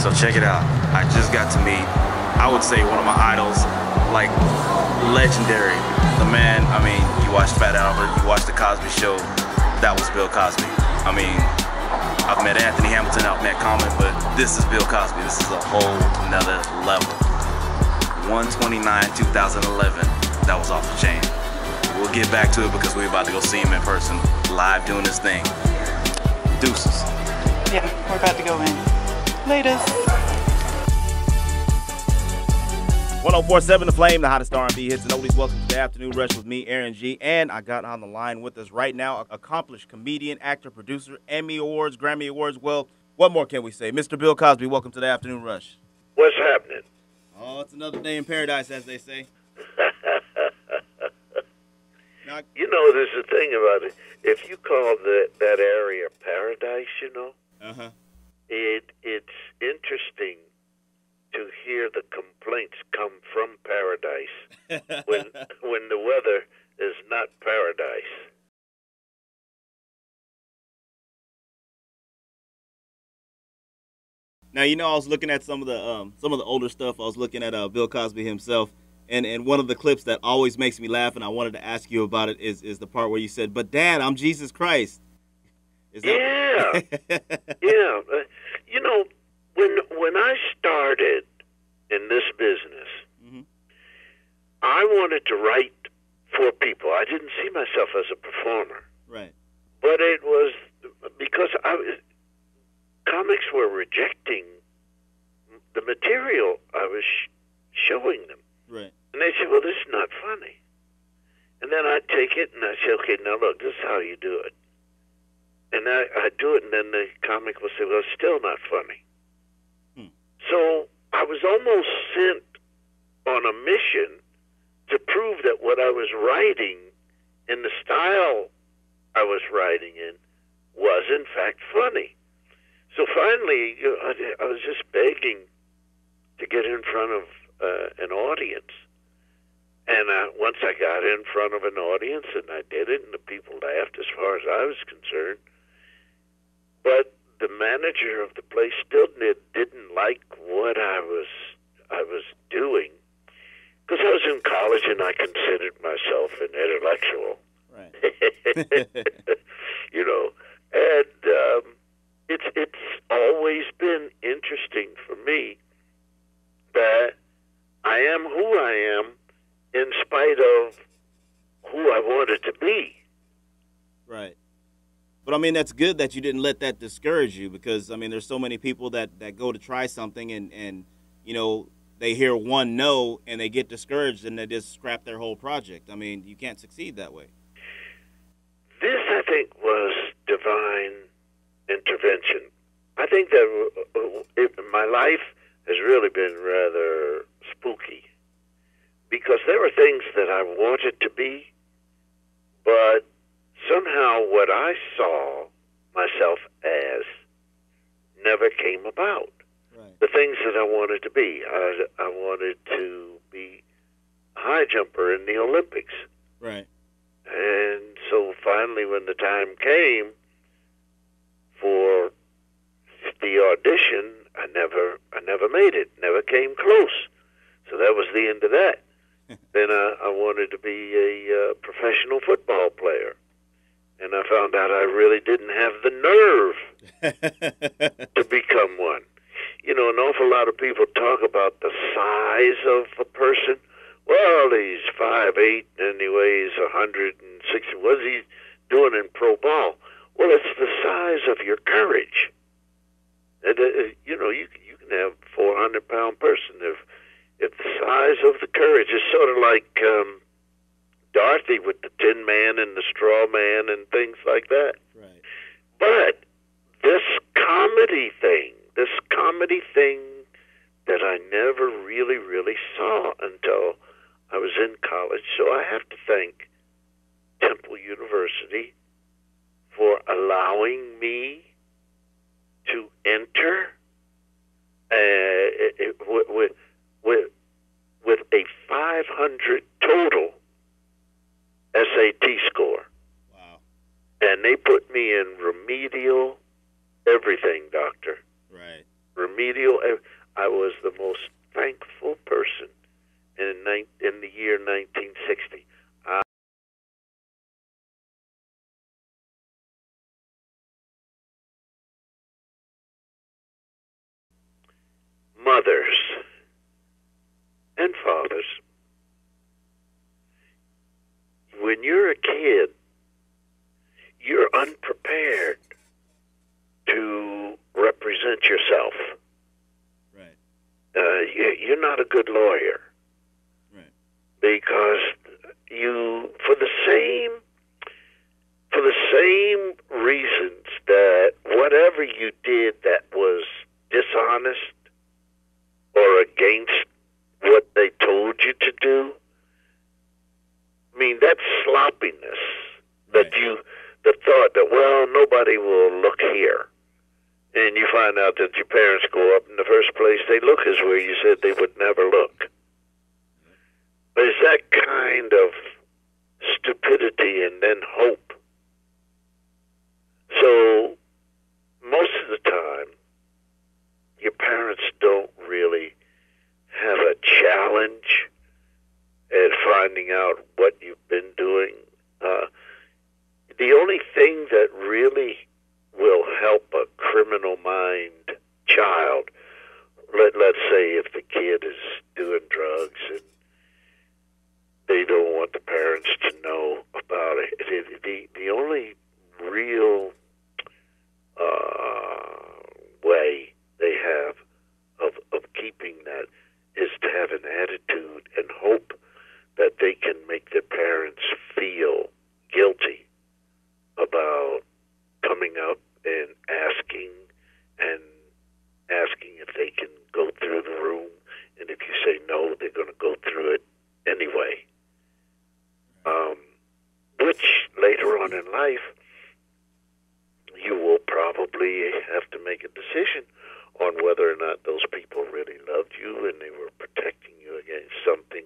So check it out. I just got to meet, I would say, one of my idols, like legendary. The man, I mean, you watched Fat Albert, you watched The Cosby Show, that was Bill Cosby. I mean, I've met Anthony Hamilton, I've met Common, but this is Bill Cosby. This is a whole nother level. 1/29/2011, that was off the chain. We'll get back to it because we're about to go see him in person, live doing this thing. Deuces. Yeah, we're about to go in. Latest. 104.7 The Flame, the hottest R&B hits and oldies. Welcome to the Afternoon Rush with me, AaronG. And I got on the line with us right now, accomplished comedian, actor, producer, Emmy Awards, Grammy Awards. Well, what more can we say? Mr. Bill Cosby, welcome to the Afternoon Rush. What's happening? Oh, it's another day in paradise, as they say. Now, you know, there's a thing about it. If you call that area paradise, you know, it's interesting to hear the complaints come from paradise when the weather is not paradise. Now, you know, I was looking at some of the older stuff. I was looking at Bill Cosby himself, and one of the clips that always makes me laugh, and I wanted to ask you about it, is the part where you said, "But Dad, I'm Jesus Christ." Is that... Yeah, yeah. You know, when I started in this business, I wanted to write for people. I didn't see myself as a performer, right? But it was because comics were rejecting the material I was showing them. Right. And they said, well, this is not funny. And then I'd take it and I'd say, okay, now look, this is how you do it. And I'd do it, and then the comic would say, well, it's still not funny. So I was almost sent on a mission to prove that what I was writing in the style I was writing in was, in fact, funny. So finally, I was just begging to get in front of an audience. And once I got in front of an audience, and I did it, and the people laughed as far as I was concerned. But the manager of the place still didn't like what I was doing, because I was in college and I considered myself an intellectual. Right. You know, and it's always been interesting for me that I am who I am in spite of who I wanted to be. Right. But, I mean, that's good that you didn't let that discourage you, because, I mean, there's so many people that go to try something and, you know, they hear one no and they get discouraged and they just scrap their whole project. I mean, you can't succeed that way. This, I think, was divine intervention. I think that my life has really been rather spooky, because there were things that I wanted to be, but somehow what I saw myself as never came about. Right. The things that I wanted to be. I wanted to be a high jumper in the Olympics. Right. And so finally, when the time came for the audition, I never made it, never came close. So that was the end of that. Then I wanted to be a professional football player. And I found out I really didn't have the nerve to become one. You know, an awful lot of people talk about the size of a person. Well, he's 5'8", and he weighs 160. What's he doing in pro ball? Well, it's the size of your courage. And, you know, you can have a 400-pound person if the size of the courage is sort of like Dorothy with the Tin Man and the Straw Man and things like that. Right. But this comedy thing that I never really, really saw until I was in college. So I have to thank Temple University for allowing me to enter with a 500 total SAT score. Wow. And they put me in remedial everything, doctor. Right. remedial. I was the most thankful person in the year 1960. Mothers and fathers, when you're a kid, you're unprepared to represent yourself. Right. You're not a good lawyer. Right. Because you, for the same reasons that whatever you did that was dishonest or against what they told you to do, I mean, that's sloppiness. Right. The thought that, well, nobody will look here. And you find out that your parents go up in the first place, they look as where you said they would never look. But it's that kind of stupidity and then hope. So most of the time, your parents don't really have a challenge at finding out what you've been doing. The only thing that really will help a criminal mind child, let's say if the kid is doing drugs and they don't want the parents to know about it, the only real way they have of keeping that is to have an attitude and hope that they can make their parents feel guilty about coming up and asking if they can go through the room, and if you say no, they're going to go through it anyway. Which later on in life, you will probably have to make a decision on whether or not those people really loved you and they were protecting you against something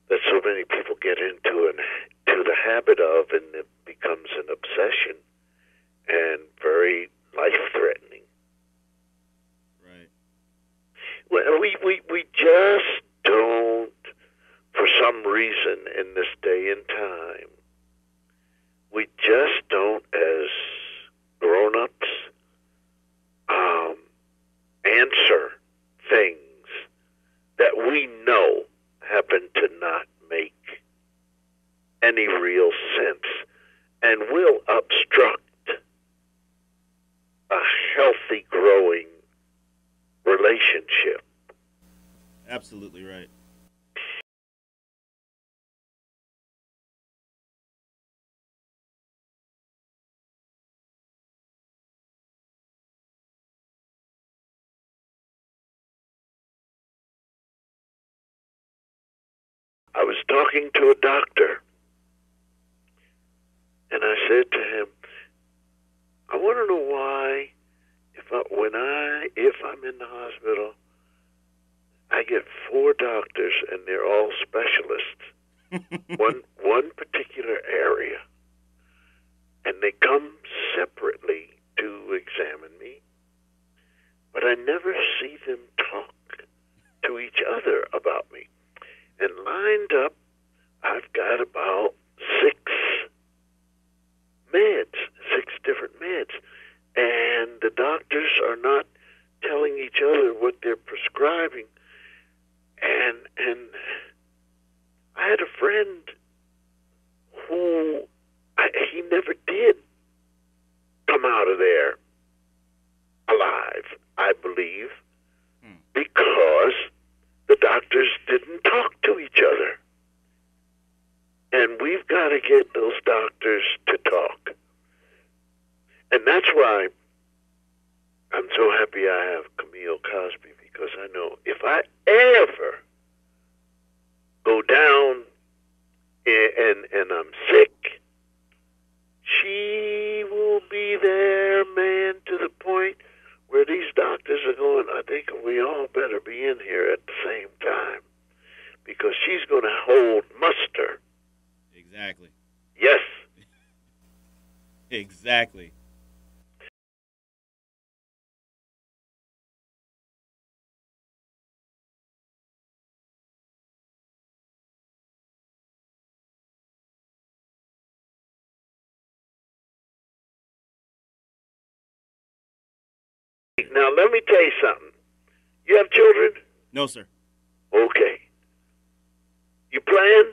that so many people get into the habit of, and it becomes an obsession and very life-threatening. Right. Well, we just don't, for some reason in this day and time, we just don't, as grown-ups, answer things that we know happen to not make any real sense and will obstruct a healthy, growing relationship. Absolutely right. I was talking to a doctor, and I said to him, I want to know why, if I'm in the hospital, I get 4 doctors, and they're all specialists, one particular area, and they come separately to examine me, but I never see them talk to each other about me. And lined up, I've got about 6 different meds. And the doctors are not telling each other what they're prescribing. And I had a friend who, he never did come out of there alive, I believe, because the doctors didn't talk to each other. And we've got to get those doctors to talk. And that's why I'm so happy I have Bill Cosby, because I know if I ever go down and I'm sick, she will be there, man, to the point where these doctors are going, I think we all better be in here at the same time, because she's going to hold muster. Exactly. Yes. Exactly. Now, let me tell you something. You have children? No, sir. Okay. You plan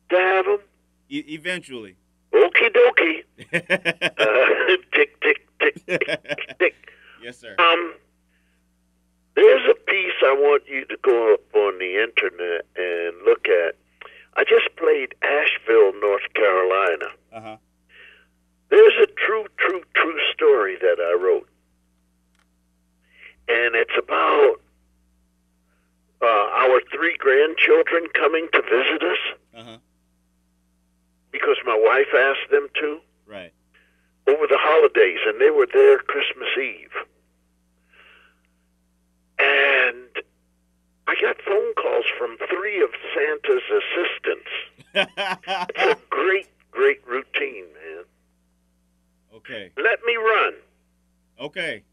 to have them? Eventually. Okie dokie. Tick, tick, tick, tick, tick. Yes, sir. There's a piece I want you to go up on the internet and look at. I just played Asheville, North Carolina. Uh-huh. There's a true story that I wrote. And it's about our 3 grandchildren coming to visit us. Uh-huh. Because my wife asked them to. Right. Over the holidays, and they were there Christmas Eve. And I got phone calls from 3 of Santa's assistants. It's a great routine, man. Okay. Let me run. Okay.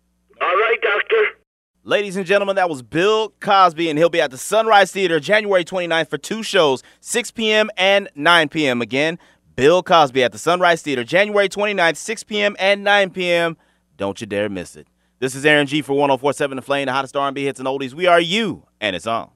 All right, doctor. Ladies and gentlemen, that was Bill Cosby, and he'll be at the Sunrise Theater January 29th for 2 shows, 6 p.m. and 9 p.m. Again, Bill Cosby at the Sunrise Theater January 29th, 6 p.m. and 9 p.m. Don't you dare miss it. This is AaronG for 104.7 The Flame, the hottest R&B hits and oldies. We are you, and it's on.